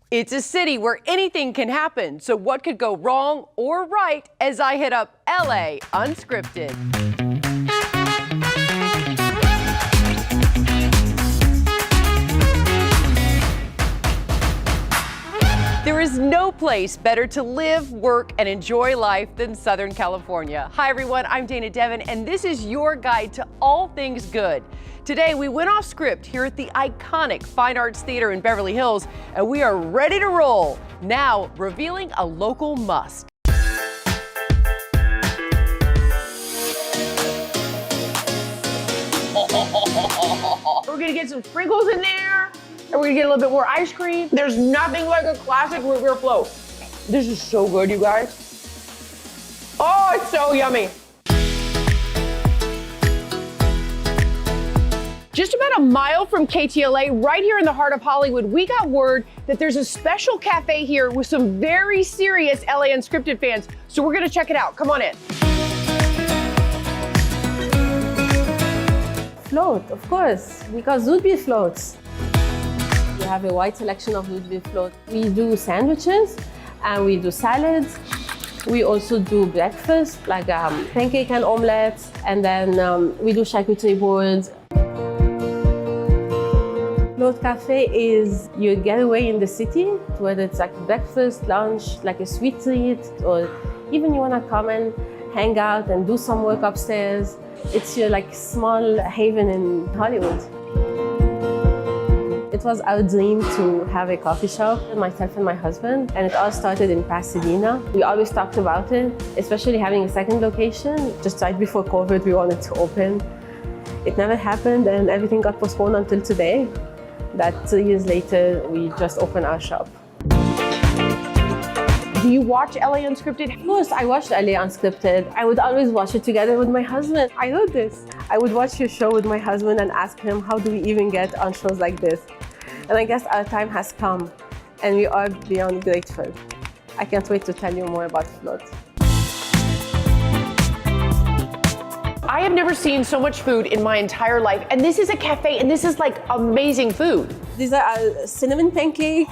It's a city where anything can happen, so what could go wrong or right as I hit up LA Unscripted. There is no place better to live, work, and enjoy life than Southern California. Hi everyone, I'm Dana Devin, and this is your guide to all things good. Today we went off script here at the iconic Fine Arts Theater in Beverly Hills, and we are ready to roll. Now, revealing a local must. We're gonna get some sprinkles in there, and we're gonna get a little bit more ice cream. There's nothing like a classic root beer float. This is so good, you guys. Oh, it's so yummy. Just about a mile from KTLA, right here in the heart of Hollywood, we got word that there's a special cafe here with some very serious LA Unscripted fans. So we're gonna check it out. Come on in. Float, of course, because root beer floats. We have a wide selection of root beer float. We do sandwiches and we do salads. We also do breakfast, like pancake and omelets, and then we do charcuterie boards. Float Cafe is your getaway in the city, whether it's like breakfast, lunch, like a sweet treat, or even you wanna come and hang out and do some work upstairs. It's your like small haven in Hollywood. It was our dream to have a coffee shop, myself and my husband, and it all started in Pasadena. We always talked about it, especially having a second location. Just right before COVID, we wanted to open. It never happened, and everything got postponed until today. That 2 years later, we just opened our shop. Do you watch LA Unscripted? Of course, I watched LA Unscripted. I would always watch it together with my husband. I know this. I would watch your show with my husband and ask him, how do we even get on shows like this? And I guess our time has come, and we are beyond grateful. I can't wait to tell you more about Float. I have never seen so much food in my entire life, and this is a cafe, and this is like amazing food. These are our cinnamon pancakes.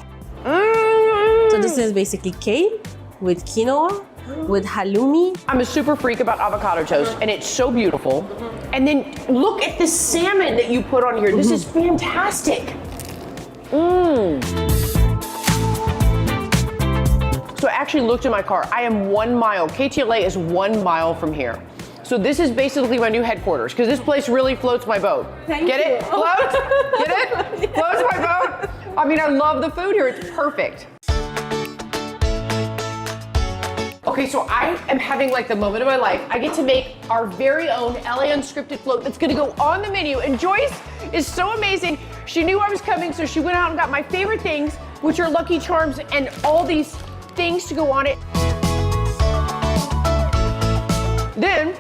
So this is basically cake with quinoa, with halloumi. I'm a super freak about avocado toast, and it's so beautiful. And then look at the salmon that you put on here. This is fantastic. So I actually looked at my car. I am 1 mile. KTLA is 1 mile from here. So this is basically my new headquarters, because this place really floats my boat. Get it? Floats? Get it? Floats my boat? I mean, I love the food here. It's perfect. Okay, so I am having like the moment of my life. I get to make our very own LA Unscripted float that's gonna go on the menu. And Joyce is so amazing. She knew I was coming, so she went out and got my favorite things, which are Lucky Charms and all these things to go on it. Then,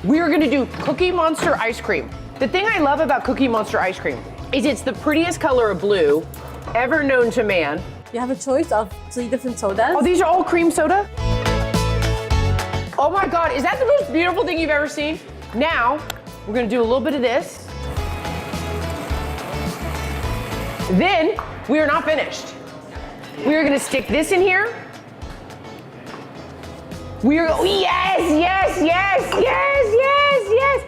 we are gonna do Cookie Monster ice cream. The thing I love about Cookie Monster ice cream is it's the prettiest color of blue ever known to man. You have a choice of 3 different sodas. Oh, these are all cream soda? Oh my God, is that the most beautiful thing you've ever seen? Now, we're gonna do a little bit of this. Then, we are not finished. We are gonna stick this in here. We are, oh, yes, yes, yes, yes, yes, yes.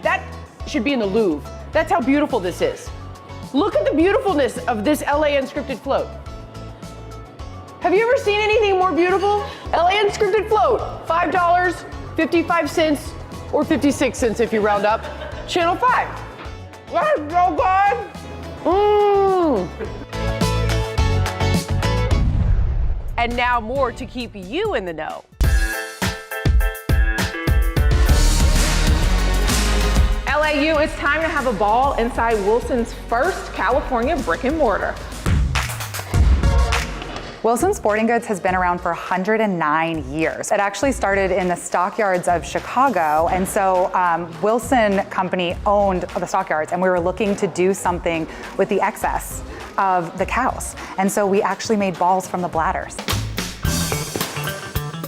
That should be in the Louvre. That's how beautiful this is. Look at the beautifulness of this LA Unscripted float. Have you ever seen anything more beautiful? LA Unscripted float, $5, 55 cents, or 56 cents if you round up. Channel 5. That's so good. And now more to keep you in the know. LAU, it's time to have a ball inside Wilson's first California brick and mortar. Wilson Sporting Goods has been around for 109 years. It actually started in the stockyards of Chicago, and so Wilson Company owned the stockyards, and we were looking to do something with the excess of the cows. And so we actually made balls from the bladders.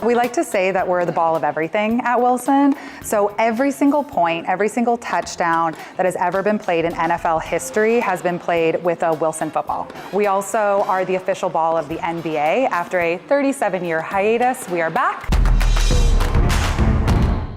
We like to say that we're the ball of everything at Wilson, So every single point, every single touchdown that has ever been played in NFL history has been played with a Wilson football. We also are the official ball of the NBA. After a 37-year hiatus, we are back.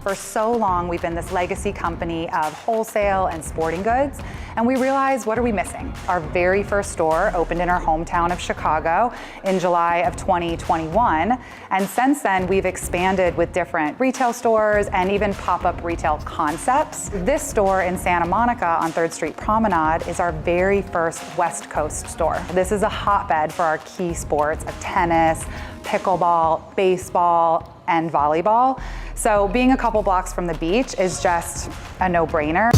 For so long, we've been this legacy company of wholesale and sporting goods, and we realized, what are we missing? Our very first store opened in our hometown of Chicago in July of 2021, and since then, we've expanded with different retail stores and even pop-up retail concepts. This store in Santa Monica on 3rd Street Promenade is our very first West Coast store. This is a hotbed for our key sports of tennis, pickleball, baseball, and volleyball. So being a couple blocks from the beach is just a no-brainer.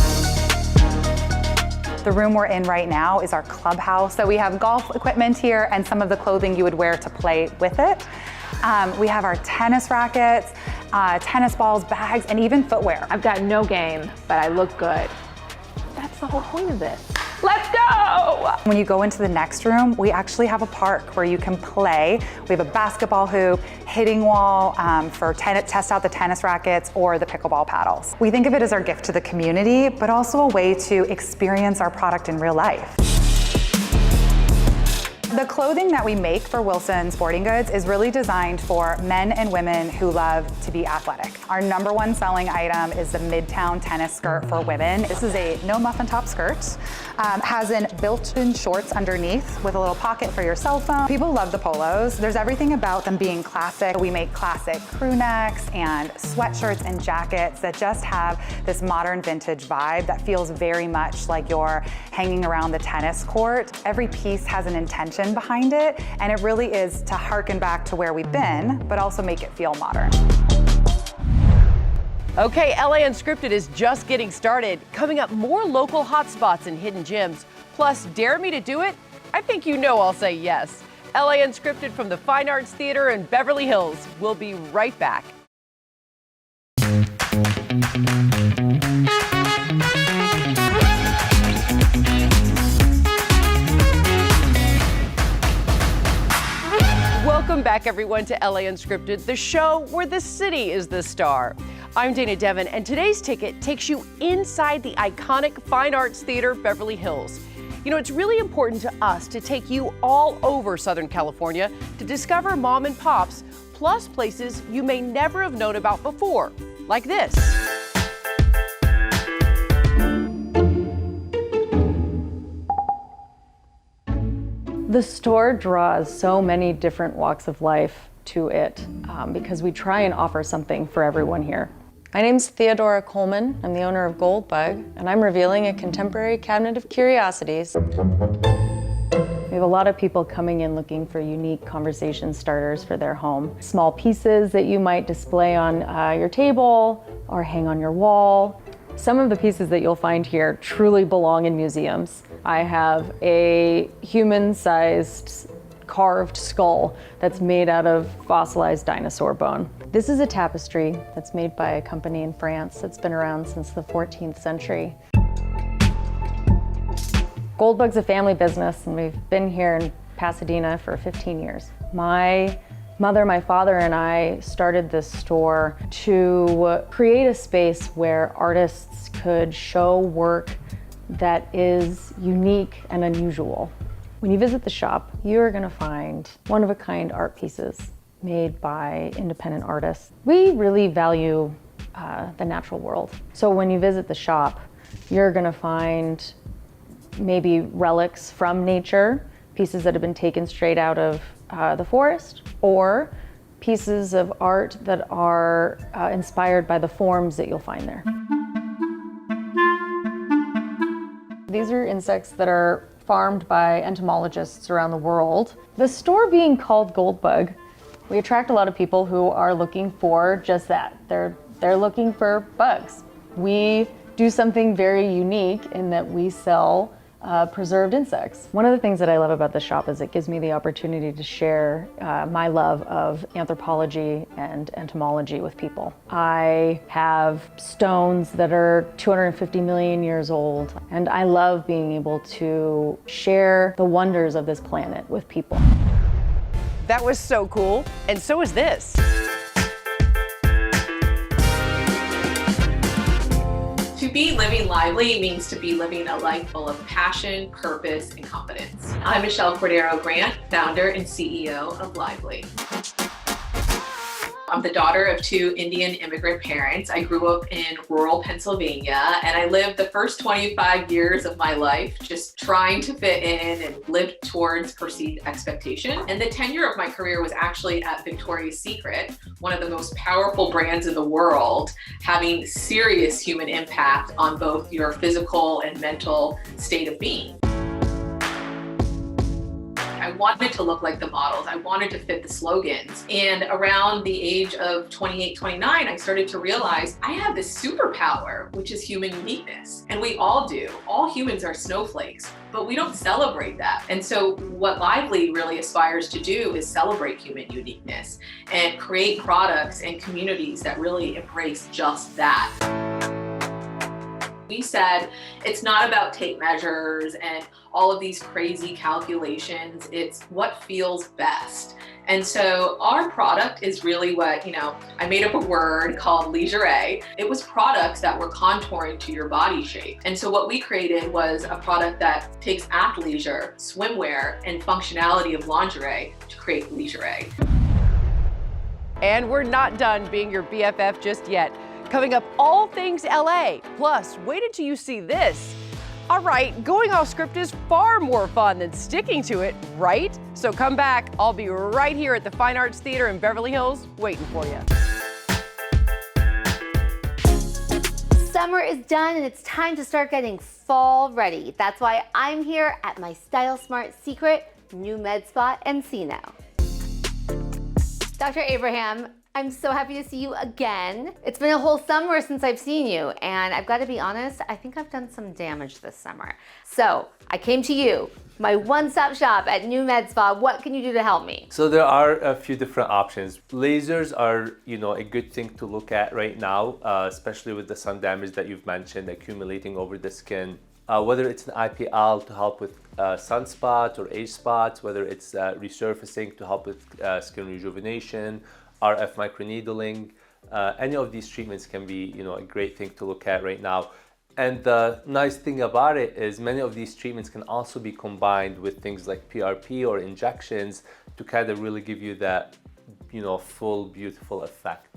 The room we're in right now is our clubhouse. So we have golf equipment here and some of the clothing you would wear to play with it. We have our tennis rackets, tennis balls, bags, and even footwear. I've got no game, but I look good. That's the whole point of this. Let's go! When you go into the next room, we actually have a park where you can play. We have a basketball hoop, hitting wall for test out the tennis rackets or the pickleball paddles. We think of it as our gift to the community, but also a way to experience our product in real life. The clothing that we make for Wilson Sporting Goods is really designed for men and women who love to be athletic. Our #1 selling item is the Midtown tennis skirt for women. This is a no muffin top skirt, has in built-in shorts underneath with a little pocket for your cell phone. People love the polos. There's everything about them being classic. We make classic crew necks and sweatshirts and jackets that just have this modern vintage vibe that feels very much like you're hanging around the tennis court. Every piece has an intention behind it, and it really is to harken back to where we've been, but also make it feel modern. Okay, LA Unscripted is just getting started. Coming up, more local hotspots and hidden gems. Plus, dare me to do it? I think you know I'll say yes. LA Unscripted from the Fine Arts Theater in Beverly Hills. We'll be right back. Welcome back, everyone, to LA Unscripted, the show where the city is the star. I'm Dana Devin, and today's ticket takes you inside the iconic Fine Arts Theater, Beverly Hills. You know, it's really important to us to take you all over Southern California to discover mom and pops, plus places you may never have known about before, like this. The store draws so many different walks of life to it because we try and offer something for everyone here. My name's Theodora Coleman. I'm the owner of Goldbug, and I'm revealing a contemporary cabinet of curiosities. We have a lot of people coming in looking for unique conversation starters for their home. Small pieces that you might display on your table or hang on your wall. Some of the pieces that you'll find here truly belong in museums. I have a human-sized carved skull that's made out of fossilized dinosaur bone. This is a tapestry that's made by a company in France that's been around since the 14th century. Goldbug's a family business, and we've been here in Pasadena for 15 years. My mother, my father, and I started this store to create a space where artists could show work that is unique and unusual. When you visit the shop, you're gonna find one-of-a-kind art pieces made by independent artists. We really value the natural world. So when you visit the shop, you're gonna find maybe relics from nature, pieces that have been taken straight out of the forest, or pieces of art that are inspired by the forms that you'll find there. These are insects that are farmed by entomologists around the world. The store being called Goldbug, we attract a lot of people who are looking for just that. They're looking for bugs. We do something very unique in that we sell preserved insects. One of the things that I love about the shop is it gives me the opportunity to share my love of anthropology and entomology with people. I have stones that are 250 million years old, and I love being able to share the wonders of this planet with people. That was so cool, and so is this. be living lively means to be living a life full of passion, purpose, and confidence. I'm Michelle Cordero Grant, founder and CEO of Lively. I'm the daughter of 2 Indian immigrant parents. I grew up in rural Pennsylvania, and I lived the first 25 years of my life just trying to fit in and live towards perceived expectation. And the tenure of my career was actually at Victoria's Secret, one of the most powerful brands in the world, having serious human impact on both your physical and mental state of being. I wanted to look like the models. I wanted to fit the slogans. And around the age of 28, 29, I started to realize I have this superpower, which is human uniqueness. And we all do. All humans are snowflakes, but we don't celebrate that. And so what Lively really aspires to do is celebrate human uniqueness and create products and communities that really embrace just that. We said it's not about tape measures and all of these crazy calculations. It's what feels best. And so our product is really what, I made up a word called lingerie. It was products that were contouring to your body shape. And so what we created was a product that takes athleisure, swimwear, and functionality of lingerie to create lingerie. And we're not done being your BFF just yet. Coming up, all things LA. Plus, wait until you see this. All right, going off script is far more fun than sticking to it, right? So come back. I'll be right here at the Fine Arts Theater in Beverly Hills waiting for you. Summer is done and it's time to start getting fall ready. That's why I'm here at my Style Smart Secret new med spa Encino. Dr. Abraham, I'm so happy to see you again. It's been a whole summer since I've seen you, and I've got to be honest, I think I've done some damage this summer. So I came to you, my one-stop shop at New Med Spa. What can you do to help me? So there are a few different options. Lasers are, a good thing to look at right now, especially with the sun damage that you've mentioned accumulating over the skin. Whether it's an IPL to help with sunspots or age spots, whether it's resurfacing to help with skin rejuvenation, RF microneedling, any of these treatments can be, a great thing to look at right now. And the nice thing about it is many of these treatments can also be combined with things like PRP or injections to kind of really give you that, full, beautiful effect.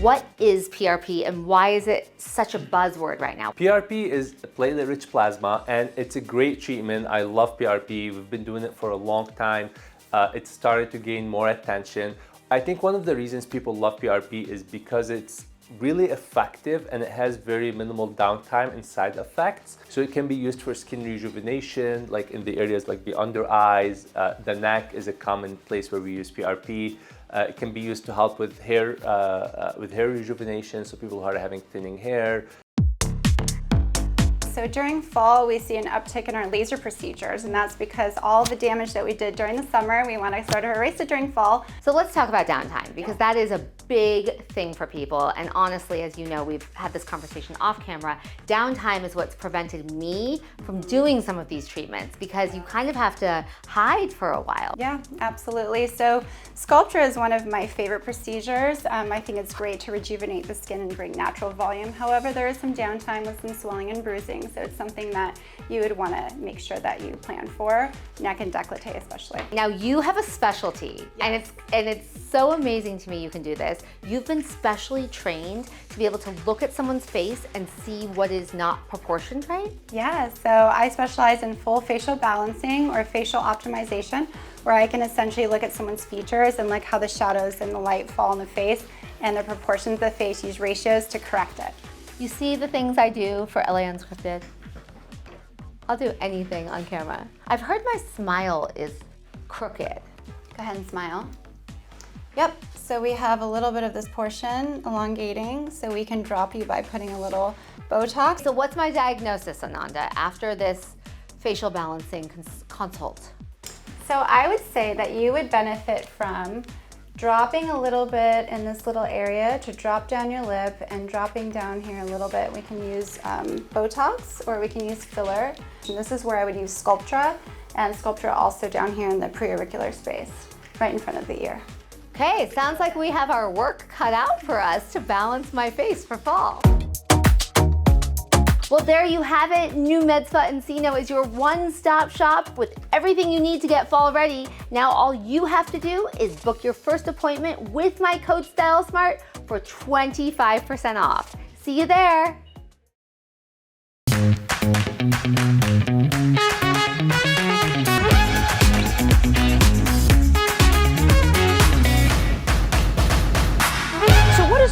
What is PRP and why is it such a buzzword right now? PRP is platelet-rich plasma, and it's a great treatment. I love PRP. We've been doing it for a long time. It started to gain more attention. I think one of the reasons people love PRP is because it's really effective and it has very minimal downtime and side effects. So it can be used for skin rejuvenation, like in the areas like the under eyes. The neck is a common place where we use PRP. It can be used to help with hair rejuvenation, so people who are having thinning hair. So during fall, we see an uptick in our laser procedures, and that's because all the damage that we did during the summer, we want to sort of erase it during fall. So let's talk about downtime, because that is a big thing for people. And honestly, as you know, we've had this conversation off camera. Downtime is what's prevented me from doing some of these treatments, because you kind of have to hide for a while. Yeah, absolutely. So sculpture is one of my favorite procedures. I think it's great to rejuvenate the skin and bring natural volume. However, there is some downtime with some swelling and bruising. So it's something that you would want to make sure that you plan for, neck and décolleté especially. Now you have a specialty, yes. and it's so amazing to me you can do this. You've been specially trained to be able to look at someone's face and see what is not proportioned right? Yeah, so I specialize in full facial balancing or facial optimization, where I can essentially look at someone's features and look how the shadows and the light fall on the face and the proportions of the face, use ratios to correct it. You see the things I do for LA Unscripted? I'll do anything on camera. I've heard my smile is crooked. Go ahead and smile. Yep, so we have a little bit of this portion elongating, so we can drop you by putting a little Botox. So what's my diagnosis, Ananda, after this facial balancing consult? So I would say that you would benefit from dropping a little bit in this little area to drop down your lip, and dropping down here a little bit. We can use Botox or we can use filler. And this is where I would use Sculptra, and Sculptra also down here in the preauricular space, right in front of the ear. Okay, sounds like we have our work cut out for us to balance my face for fall. Well, there you have it. New Med Spa Encino is your one-stop shop with everything you need to get fall ready. Now all you have to do is book your first appointment with my code StyleSmart for 25% off. See you there.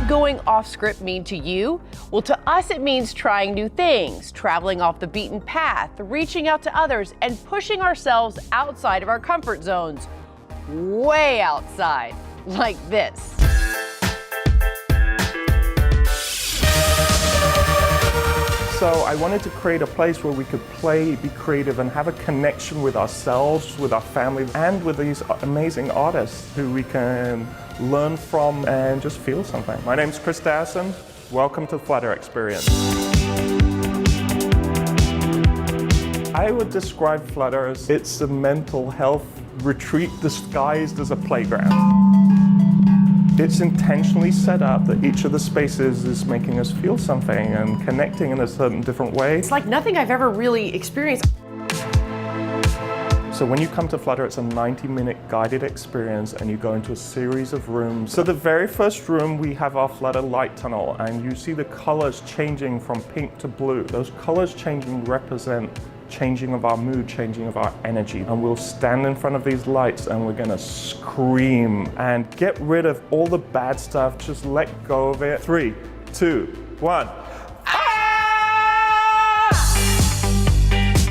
Going off script mean to you? Well, to us, it means trying new things, traveling off the beaten path, reaching out to others, and pushing ourselves outside of our comfort zones. Way outside, like this. So I wanted to create a place where we could play, be creative, and have a connection with ourselves, with our family, and with these amazing artists who we can learn from and just feel something. My name's Chris Dawson. Welcome to Flutter Experience. I would describe Flutter as it's a mental health retreat disguised as a playground. It's intentionally set up that each of the spaces is making us feel something and connecting in a certain different way. It's like nothing I've ever really experienced. So when you come to Flutter, it's a 90-minute guided experience and you go into a series of rooms. So the very first room, we have our Flutter light tunnel, and you see the colors changing from pink to blue. Those colors changing represent changing of our mood, changing of our energy. And we'll stand in front of these lights and we're gonna scream and get rid of all the bad stuff, just let go of it. 3, 2, 1.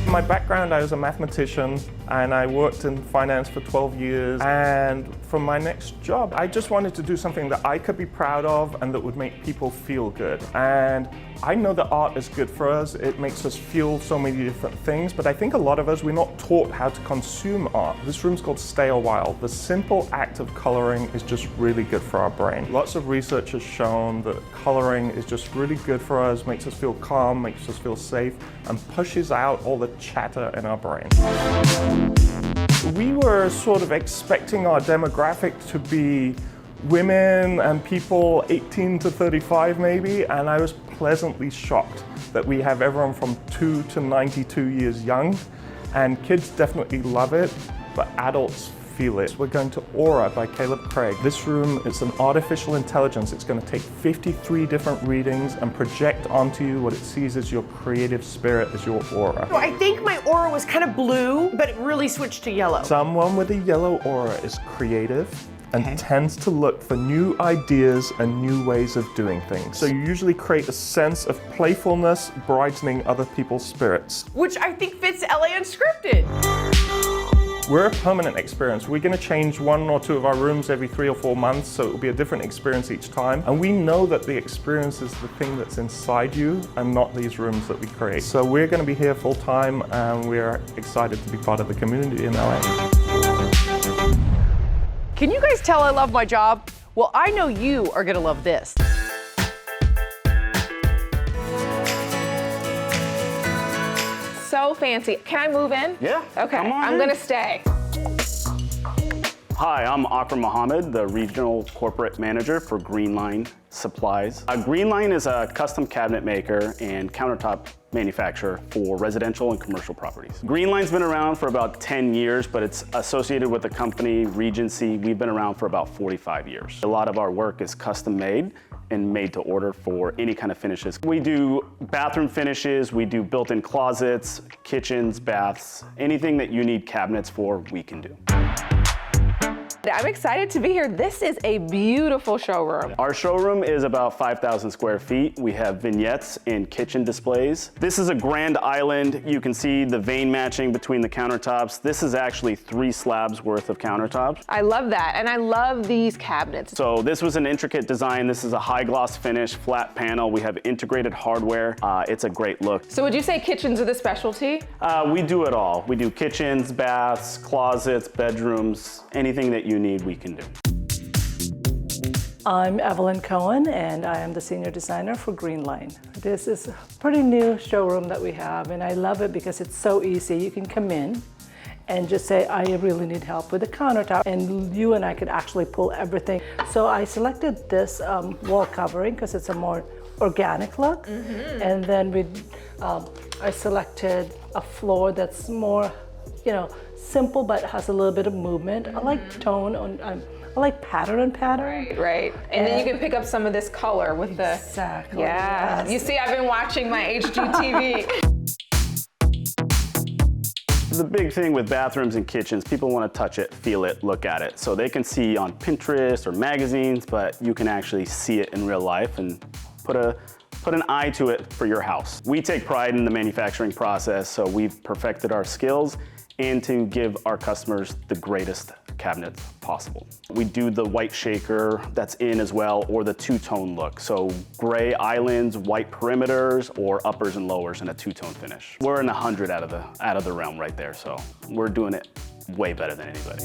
My background, I was a mathematician and I worked in finance for 12 years. And for my next job, I just wanted to do something that I could be proud of and that would make people feel good. And I know that art is good for us. It makes us feel so many different things, but I think a lot of us, we're not taught how to consume art. This room's called Stay a While. The simple act of coloring is just really good for our brain. Lots of research has shown that coloring is just really good for us, makes us feel calm, makes us feel safe, and pushes out all the chatter in our brain. We were sort of expecting our demographic to be women and people 18 to 35 maybe, and I was pleasantly shocked that we have everyone from 2 to 92 years young, and kids definitely love it, but adults feel it. We're going to Aura by Caleb Craig. This room is an artificial intelligence. It's going to take 53 different readings and project onto you what it sees as your creative spirit, as your aura. So I think my aura was kind of blue, but it really switched to yellow. Someone with a yellow aura is creative and tends to look for new ideas and new ways of doing things. So you usually create a sense of playfulness, brightening other people's spirits. Which I think fits LA Unscripted. We're a permanent experience. We're going to change 1 or 2 of our rooms every 3 or 4 months, so it will be a different experience each time. And we know that the experience is the thing that's inside you and not these rooms that we create. So we're going to be here full time, and we're excited to be part of the community in LA. Can you guys tell I love my job? Well, I know you are gonna love this. So fancy. Can I move in? Yeah. Okay, come on I'm in. gonna stay. Hi, I'm Akram Mohammed, the Regional Corporate Manager for Greenline Supplies. Greenline is a custom cabinet maker and countertop manufacturer for residential and commercial properties. Greenline's been around for about 10 years, but it's associated with the company Regency. We've been around for about 45 years. A lot of our work is custom made and made to order for any kind of finishes. We do bathroom finishes, we do built-in closets, kitchens, baths, anything that you need cabinets for, we can do. I'm excited to be here. This is a beautiful showroom. Our showroom is about 5,000 square feet. We have vignettes and kitchen displays. This is a grand island. You can see the vein matching between the countertops. This is actually 3 slabs worth of countertops. I love that, and I love these cabinets. So this was an intricate design. This is a high gloss finish, flat panel. We have integrated hardware. It's a great look. So would you say kitchens are the specialty? We do it all. We do kitchens, baths, closets, bedrooms, anything that you need, we can do. I'm Evelyn Cohen, and I am the Senior Designer for Greenline. This is a pretty new showroom that we have, and I love it because it's so easy. You can come in and just say, I really need help with the countertop, and you and I could actually pull everything. So I selected this wall covering because it's a more organic look. And then I selected a floor that's more, simple but has a little bit of movement. I like tone I like pattern on pattern. Right. And then you can pick up some of this color with the. Exactly. Yeah. You see, I've been watching my HGTV. The big thing with bathrooms and kitchens, people want to touch it, feel it, look at it. So they can see on Pinterest or magazines, but you can actually see it in real life and put an eye to it for your house. We take pride in the manufacturing process, so we've perfected our skills and to give our customers the greatest cabinets possible. We do the white shaker that's in as well, or the two-tone look. So gray islands, white perimeters, or uppers and lowers in a two-tone finish. We're in 100 out of the realm right there, so we're doing it way better than anybody.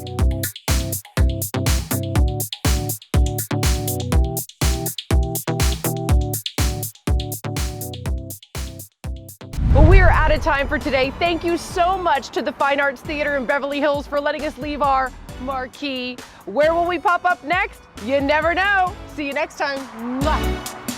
Well, we are out of time for today. Thank you so much to the Fine Arts Theater in Beverly Hills for letting us leave our marquee. Where will we pop up next? You never know. See you next time. Mwah.